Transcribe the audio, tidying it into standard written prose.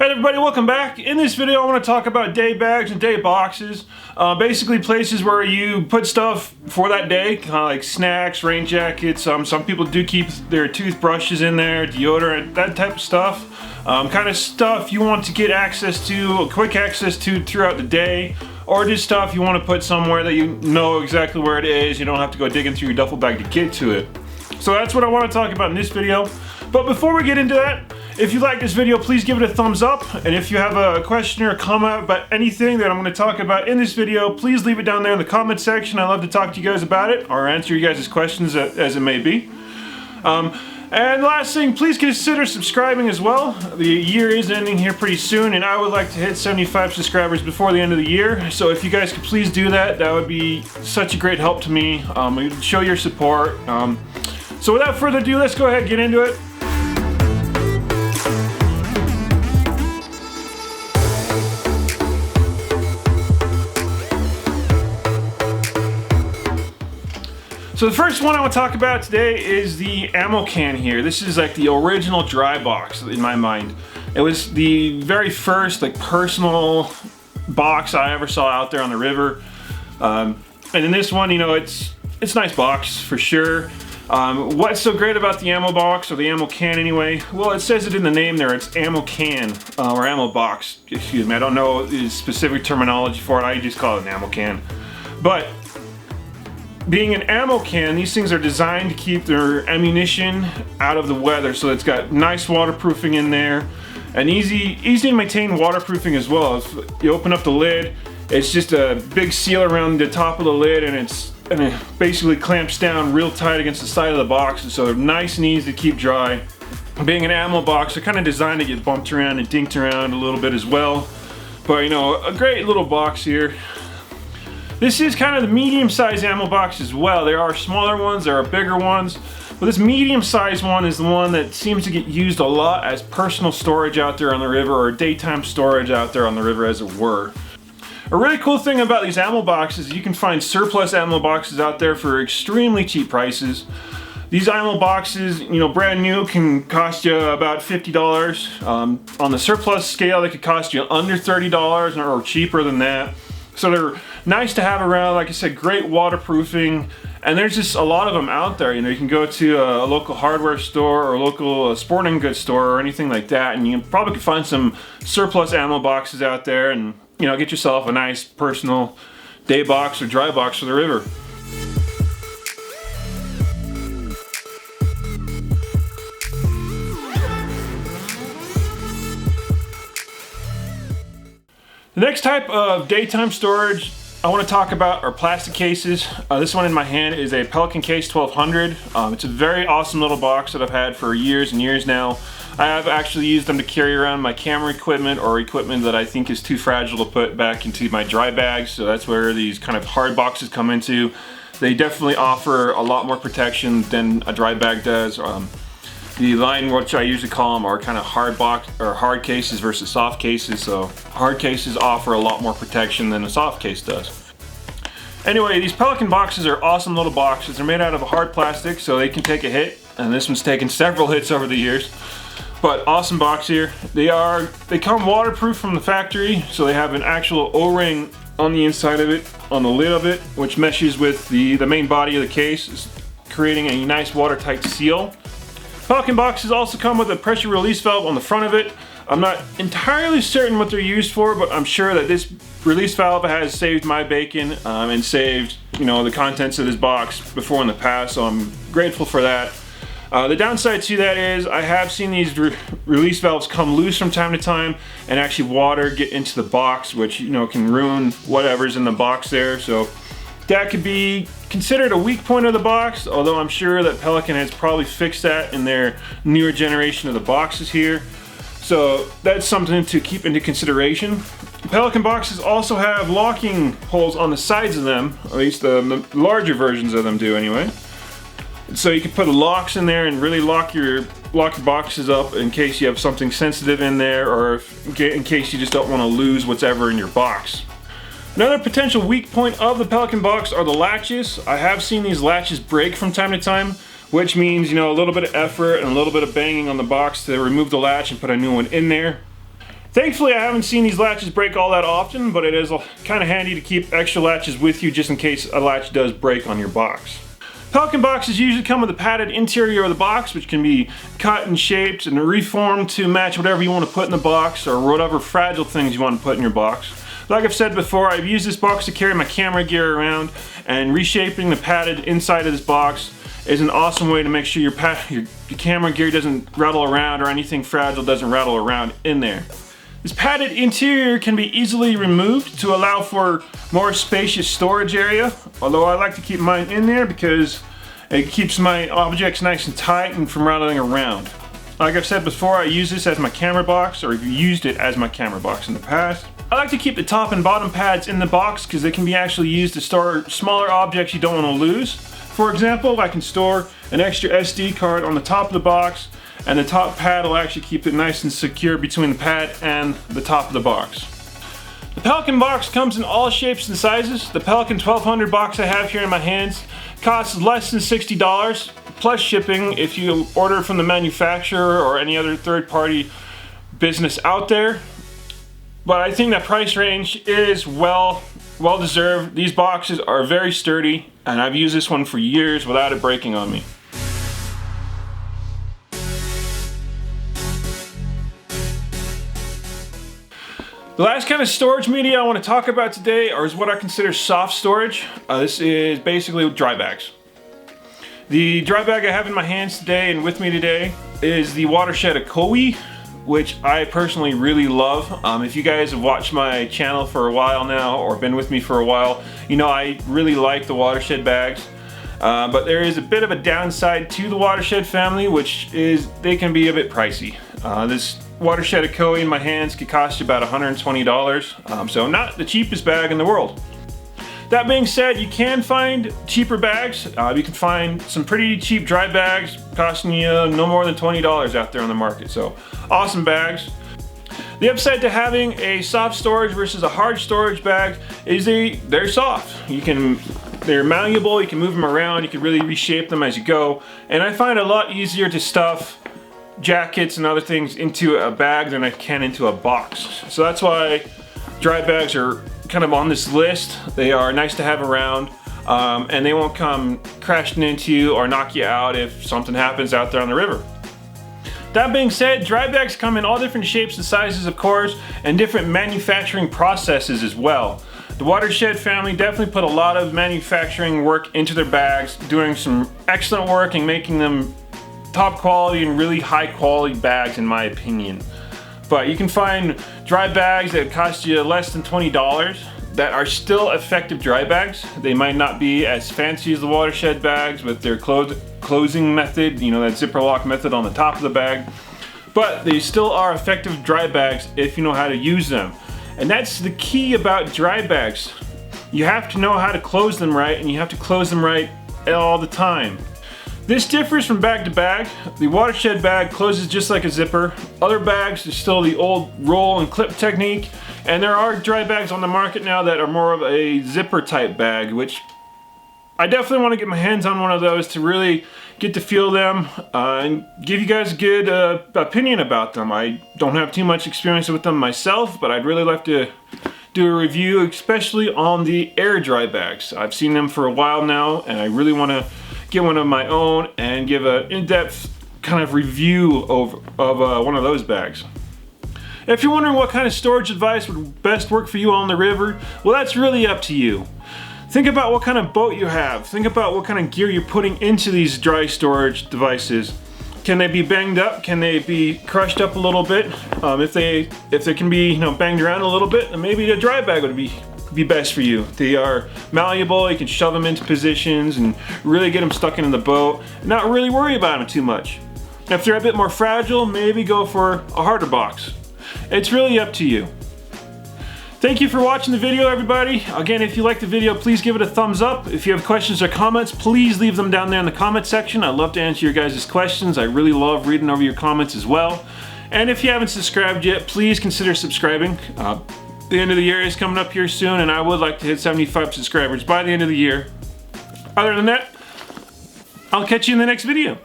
Hey everybody, welcome back. In this video I want to talk about day bags and day boxes. Basically places where you put stuff for that day, kind of like snacks, rain jackets. Some people do keep their toothbrushes in there, deodorant, that type of stuff. Kind of stuff you want to get access to, quick access to throughout the day. Or just stuff you want to put somewhere that you know exactly where it is. You don't have to go digging through your duffel bag to get to it. So that's what I want to talk about in this video. But before we get into that, if you like this video, please give it a thumbs up. And if you have a question or a comment about anything that I'm going to talk about in this video, please leave it down there in the comment section. I love to talk to you guys about it or answer you guys' questions as it may be. And last thing, please consider subscribing as well. The year is ending here pretty soon, and I would like to hit 75 subscribers before the end of the year. So if you guys could please do that, that would be such a great help to me. It would show your support. So without further ado, let's go ahead and get into it. So the first one I want to talk about today is the ammo can here. This is like the original dry box in my mind. It was the very first like personal box I ever saw out there on the river. And in this one, you know, it's a nice box for sure. What's so great about the ammo box, or the ammo can anyway? Well, it says it in the name there, it's ammo can, or ammo box, excuse me. I don't know the specific terminology for it, I just call it an ammo can. But being an ammo can, these things are designed to keep their ammunition out of the weather, so it's got nice waterproofing in there, and easy to maintain waterproofing as well. If you open up the lid, it's just a big seal around the top of the lid, and it basically clamps down real tight against the side of the box, and so they're nice and easy to keep dry. Being an ammo box, they're kind of designed to get bumped around and dinked around a little bit as well. But you know, a great little box here. This is kind of the medium-sized ammo box as well. There are smaller ones, there are bigger ones, but this medium-sized one is the one that seems to get used a lot as personal storage out there on the river, or daytime storage out there on the river, as it were. A really cool thing about these ammo boxes is you can find surplus ammo boxes out there for extremely cheap prices. These ammo boxes, you know, brand new can cost you about $50. On the surplus scale, they could cost you under $30 or cheaper than that. So they're nice to have around, like I said, great waterproofing, and there's just a lot of them out there. You know, you can go to a local hardware store or a local sporting goods store or anything like that, and you probably could find some surplus ammo boxes out there, and you know, get yourself a nice personal day box or dry box for the river. The next type of daytime storage I want to talk about are plastic cases. This one in my hand is a Pelican Case 1200. It's a very awesome little box that I've had for years and years now. I have actually used them to carry around my camera equipment or equipment that I think is too fragile to put back into my dry bags. So that's where these kind of hard boxes come into. They definitely offer a lot more protection than a dry bag does. The line, which I usually call them, are kind of hard box or hard cases versus soft cases. So hard cases offer a lot more protection than a soft case does. Anyway, these Pelican boxes are awesome little boxes. They're made out of hard plastic, so they can take a hit, and this one's taken several hits over the years. But awesome box here. They come waterproof from the factory, so they have an actual O-ring on the inside of it, on the lid of it, which meshes with the main body of the case, creating a nice watertight seal. Pelican boxes also come with a pressure release valve on the front of it. I'm not entirely certain what they're used for, but I'm sure that this release valve has saved my bacon and saved, you know, the contents of this box before in the past, so I'm grateful for that. The downside to that is I have seen these release valves come loose from time to time, and actually water get into the box, which, you know, can ruin whatever's in the box there. So that could be considered a weak point of the box, although I'm sure that Pelican has probably fixed that in their newer generation of the boxes here. So that's something to keep into consideration. Pelican boxes also have locking holes on the sides of them, at least the larger versions of them do anyway. So you can put locks in there and really lock your boxes up in case you have something sensitive in there, or in case you just don't want to lose whatever in your box. Another potential weak point of the Pelican box are the latches. I have seen these latches break from time to time, which means, you know, a little bit of effort and a little bit of banging on the box to remove the latch and put a new one in there. Thankfully, I haven't seen these latches break all that often, but it is kind of handy to keep extra latches with you just in case a latch does break on your box. Pelican boxes usually come with a padded interior of the box, which can be cut and shaped and reformed to match whatever you want to put in the box or whatever fragile things you want to put in your box. Like I've said before, I've used this box to carry my camera gear around, and reshaping the padded inside of this box is an awesome way to make sure your camera gear doesn't rattle around or anything fragile doesn't rattle around in there. This padded interior can be easily removed to allow for more spacious storage area, although I like to keep mine in there because it keeps my objects nice and tight and from rattling around. Like I've said before, I use this as my camera box, or I've used it as my camera box in the past. I like to keep the top and bottom pads in the box because they can be actually used to store smaller objects you don't want to lose. For example, I can store an extra SD card on the top of the box, and the top pad will actually keep it nice and secure between the pad and the top of the box. The Pelican box comes in all shapes and sizes. The Pelican 1200 box I have here in my hands costs less than $60 plus shipping if you order from the manufacturer or any other third-party business out there. But I think that price range is well deserved. These boxes are very sturdy, and I've used this one for years without it breaking on me. The last kind of storage media I want to talk about today is what I consider soft storage. This is basically dry bags. The dry bag I have in my hands today and with me today is the Watershed Ekoi, which I personally really love. If you guys have watched my channel for a while now or been with me for a while, you know I really like the Watershed bags. But there is a bit of a downside to the Watershed family, which is they can be a bit pricey. This Watershed Ekoi in my hands could cost you about $120, so not the cheapest bag in the world. That being said, you can find cheaper bags. You can find some pretty cheap dry bags costing you no more than $20 out there on the market, so awesome bags. The upside to having a soft storage versus a hard storage bag is they're soft. They're malleable, you can move them around, you can really reshape them as you go, and I find it a lot easier to stuff jackets and other things into a bag than I can into a box. So that's why dry bags are kind of on this list. They are nice to have around, and they won't come crashing into you or knock you out if something happens out there on the river. That being said, dry bags come in all different shapes and sizes, of course, and different manufacturing processes as well. The Watershed family definitely put a lot of manufacturing work into their bags, doing some excellent work and making them top quality and really high quality bags in my opinion. But you can find dry bags that cost you less than $20 that are still effective dry bags. They might not be as fancy as the Watershed bags with their closing method, you know, that zipper lock method on the top of the bag, but they still are effective dry bags if you know how to use them. And that's the key about dry bags. You have to know how to close them right, and you have to close them right all the time. This differs from bag to bag. The Watershed bag closes just like a zipper. Other bags are still the old roll and clip technique, and there are dry bags on the market now that are more of a zipper type bag, which I definitely want to get my hands on one of those to really get to feel them and give you guys a good opinion about them. I don't have too much experience with them myself, but I'd really like to do a review, especially on the air dry bags. I've seen them for a while now, and I really want to get one of my own and give an in-depth kind of review of one of those bags. If you're wondering what kind of storage advice would best work for you on the river, well, that's really up to you. Think about what kind of boat you have. Think about what kind of gear you're putting into these dry storage devices. Can they be banged up? Can they be crushed up a little bit? If they can be, you know, banged around a little bit, then maybe a dry bag would be best for you. They are malleable, you can shove them into positions and really get them stuck into the boat and not really worry about them too much. If they're a bit more fragile, maybe go for a harder box. It's really up to you. Thank you for watching the video, everybody. Again, if you like the video, please give it a thumbs up. If you have questions or comments, please leave them down there in the comment section. I'd love to answer your guys' questions. I really love reading over your comments as well. And if you haven't subscribed yet, please consider subscribing. The end of the year is coming up here soon, and I would like to hit 75 subscribers by the end of the year. Other than that, I'll catch you in the next video.